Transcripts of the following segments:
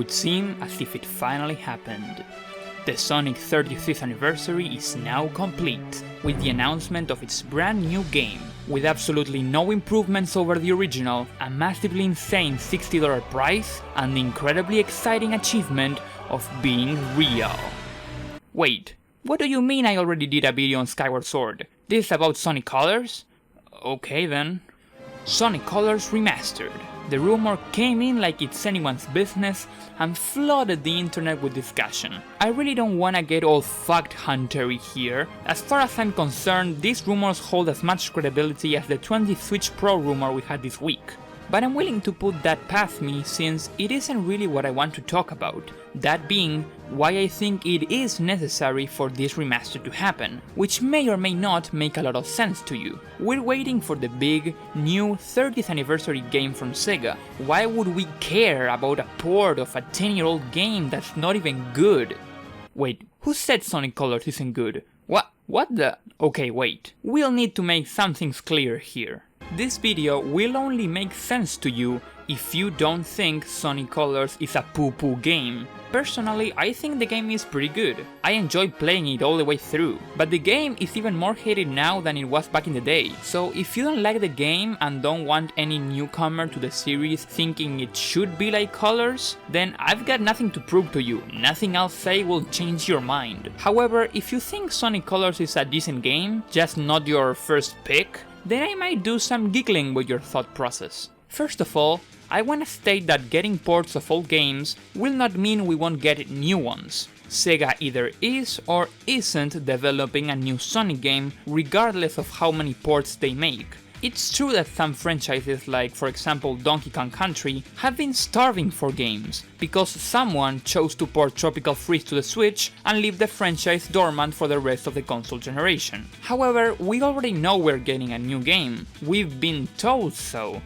would seem as if it finally happened. The Sonic 35th anniversary is now complete, with the announcement of its brand new game, with absolutely no improvements over the original, a massively insane $60 price, and the incredibly exciting achievement of being real. Wait, what do you mean I already did a video on Skyward Sword? This is about Sonic Colors? Okay then. Sonic Colors Remastered. The rumor came in like it's anyone's business and flooded the internet with discussion. I really don't wanna get all fact-huntery here. As far as I'm concerned, these rumors hold as much credibility as the 20 Switch Pro rumor we had this week. But I'm willing to put that past me since it isn't really what I want to talk about. That being, why I think it is necessary for this remaster to happen, which may or may not make a lot of sense to you. We're waiting for the big, new 30th anniversary game from Sega. Why would we care about a port of a 10-year-old game that's not even good? Wait, who said Sonic Colors isn't good? What the? Okay, wait. We'll need to make some things clear here. This video will only make sense to you if you don't think Sonic Colors is a poo-poo game. Personally, I think the game is pretty good. I enjoy playing it all the way through, but the game is even more hated now than it was back in the day. So if you don't like the game and don't want any newcomer to the series thinking it should be like Colors, then I've got nothing to prove to you. Nothing I'll say will change your mind. However, if you think Sonic Colors is a decent game, just not your first pick, then I might do some giggling with your thought process. First of all, I wanna state that getting ports of old games will not mean we won't get new ones. Sega either is or isn't developing a new Sonic game regardless of how many ports they make. It's true that some franchises like, for example, Donkey Kong Country have been starving for games, because someone chose to port Tropical Freeze to the Switch and leave the franchise dormant for the rest of the console generation. However, we already know we're getting a new game, we've been told so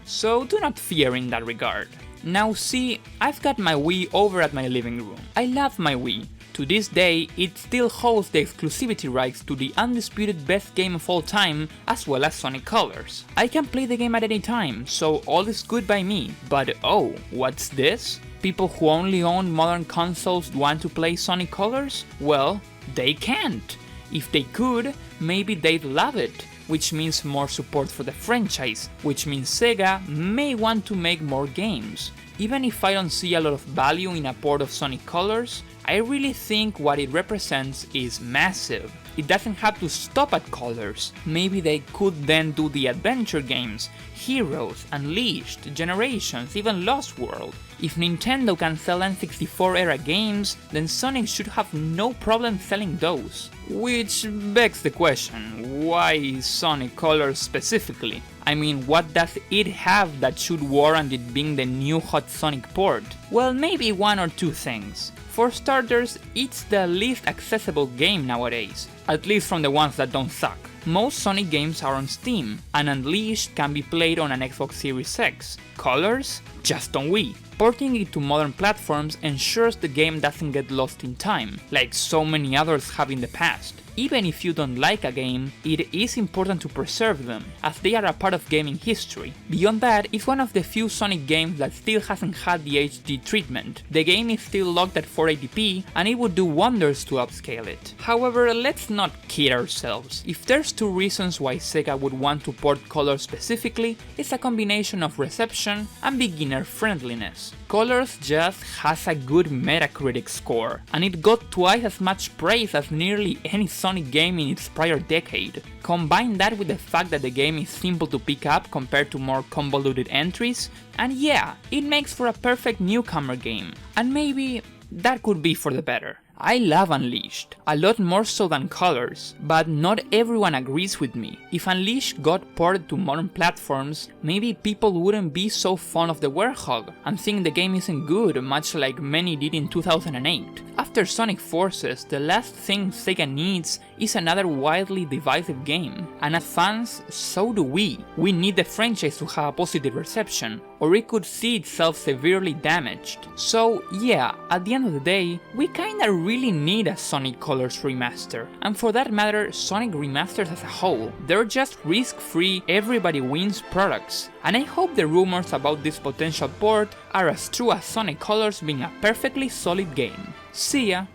do not fear in that regard. Now see, I've got my Wii over at my living room. I love my Wii. To this day, it still holds the exclusivity rights to the undisputed best game of all time, as well as Sonic Colors. I can play the game at any time, so all is good by me, but oh, what's this? People who only own modern consoles want to play Sonic Colors? Well, they can't. If they could, maybe they'd love it, which means more support for the franchise, which means Sega may want to make more games. Even if I don't see a lot of value in a port of Sonic Colors, I really think what it represents is massive. It doesn't have to stop at Colors. Maybe they could then do the adventure games, Heroes, Unleashed, Generations, even Lost World. If Nintendo can sell N64 era games, then Sonic should have no problem selling those. Which begs the question, why Sonic Colors specifically? I mean, what does it have that should warrant it being the new hot Sonic port? Well, maybe one or two things. For starters, it's the least accessible game nowadays, at least from the ones that don't suck. Most Sonic games are on Steam, and Unleashed can be played on an Xbox Series X. Colors? Just on Wii. Porting it to modern platforms ensures the game doesn't get lost in time, like so many others have in the past. Even if you don't like a game, it is important to preserve them, as they are a part of gaming history. Beyond that, it's one of the few Sonic games that still hasn't had the HD treatment. The game is still locked at 480p, and it would do wonders to upscale it. However, let's not kid ourselves. If there's two reasons why Sega would want to port Colors specifically, it's a combination of reception and beginner friendliness. Colors just has a good Metacritic score, and it got twice as much praise as nearly any Sonic game in its prior decade. Combine that with the fact that the game is simple to pick up compared to more convoluted entries, and yeah, it makes for a perfect newcomer game, and maybe that could be for the better. I love Unleashed, a lot more so than Colors, but not everyone agrees with me. If Unleashed got ported to modern platforms, maybe people wouldn't be so fond of the Werehog and think the game isn't good, much like many did in 2008. After Sonic Forces, the last thing Sega needs is another wildly divisive game, and as fans, so do we. We need the franchise to have a positive reception. or it could see itself severely damaged. So yeah, at the end of the day, we kinda really need a Sonic Colors remaster, and for that matter, Sonic remasters as a whole. They're just risk-free, everybody wins products, and I hope the rumors about this potential port are as true as Sonic Colors being a perfectly solid game. See ya!